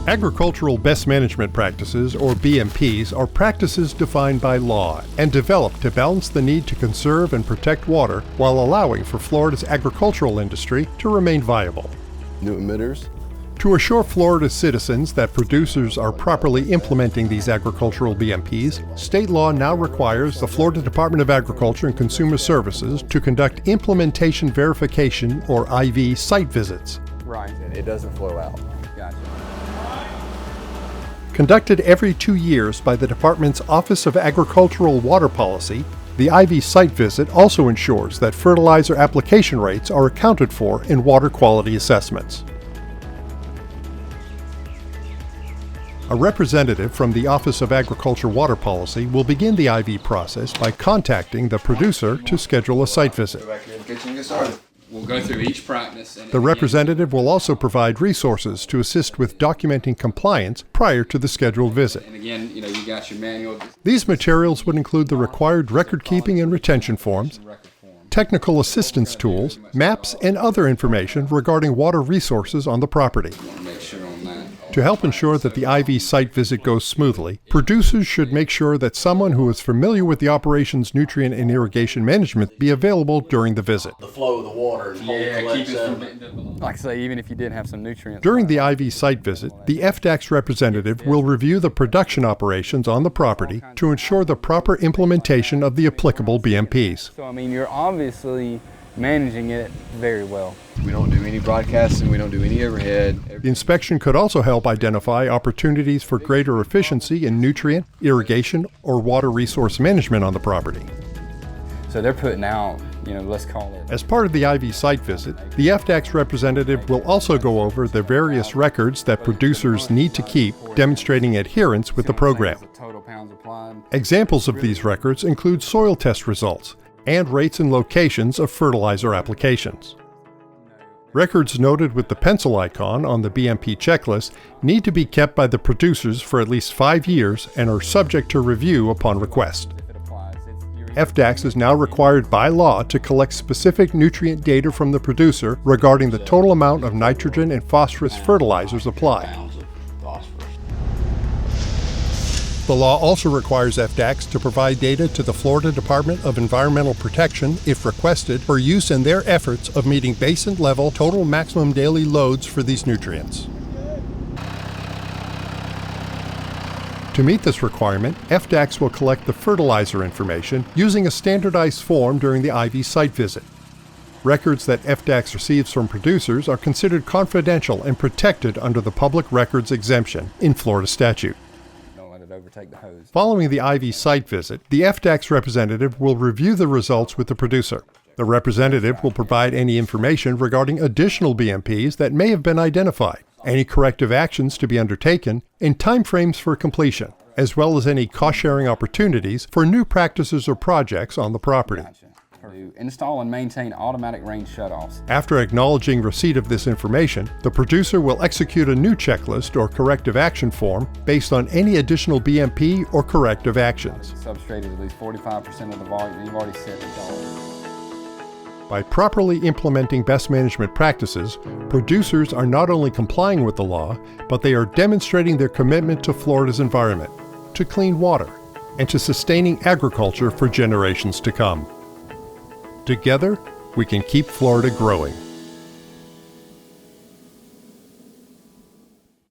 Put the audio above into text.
Agricultural Best Management Practices, or BMPs, are practices defined by law and developed to balance the need to conserve and protect water while allowing for Florida's agricultural industry to remain viable. New emitters. To assure Florida citizens that producers are properly implementing these agricultural BMPs, state law now requires the Florida Department of Agriculture and Consumer Services to conduct implementation verification, or IV, site visits. Right, and it doesn't flow out. Gotcha. Conducted every 2 years by the Department's Office of Agricultural Water Policy, the IV site visit also ensures that fertilizer application rates are accounted for in water quality assessments. A representative from the Office of Agriculture Water Policy will begin the IV process by contacting the producer to schedule a site visit. Go back here in the kitchen and get started. We'll go through each practice. And The representative will also provide resources to assist with documenting compliance prior to the scheduled visit. And again, you got your manual. These materials would include the required record-keeping and retention forms, technical assistance tools, maps, and other information regarding water resources on the property. Want to make sure on that. To help ensure that the IV site visit goes smoothly, producers should make sure that someone who is familiar with the operation's nutrient and irrigation management be available during the visit. The flow of the water and hold Yeah, collect keep it sediment. from. Like I say, even if you did have some nutrients. During the IV site visit, the FDACS representative will review the production operations on the property to ensure the proper implementation of the applicable BMPs. So, I mean, you're obviously managing it very well. We don't do any broadcasting, we don't do any overhead. The inspection could also help identify opportunities for greater efficiency in nutrient, irrigation, or water resource management on the property. So they're putting out, let's call it. As part of the IV site visit, the FDACS representative will also go over the various records that producers need to keep, demonstrating adherence with the program. Total pounds applied. Examples of these records include soil test results and rates and locations of fertilizer applications. Records noted with the pencil icon on the BMP checklist need to be kept by the producers for at least 5 years and are subject to review upon request. If it applies, FDACS is now required by law to collect specific nutrient data from the producer regarding the total amount of nitrogen and phosphorus fertilizers applied. Pounds of phosphorus. The law also requires FDACS to provide data to the Florida Department of Environmental Protection if requested for use in their efforts of meeting basin-level total maximum daily loads for these nutrients. To meet this requirement, FDACS will collect the fertilizer information using a standardized form during the IV site visit. Records that FDACS receives from producers are considered confidential and protected under the Public Records Exemption in Florida statute. don't let it overtake the hose. Following the IV site visit, the FDACS representative will review the results with the producer. The representative will provide any information regarding additional BMPs that may have been identified, any corrective actions to be undertaken, and timeframes for completion, as well as any cost-sharing opportunities for new practices or projects on the property. To install and maintain automatic range shutoffs. After acknowledging receipt of this information, the producer will execute a new checklist or corrective action form based on any additional BMP or corrective actions. Substrate is at least 45% of the volume. You've already set the dollar. By properly implementing best management practices, producers are not only complying with the law, but they are demonstrating their commitment to Florida's environment, to clean water, and to sustaining agriculture for generations to come. Together, we can keep Florida growing.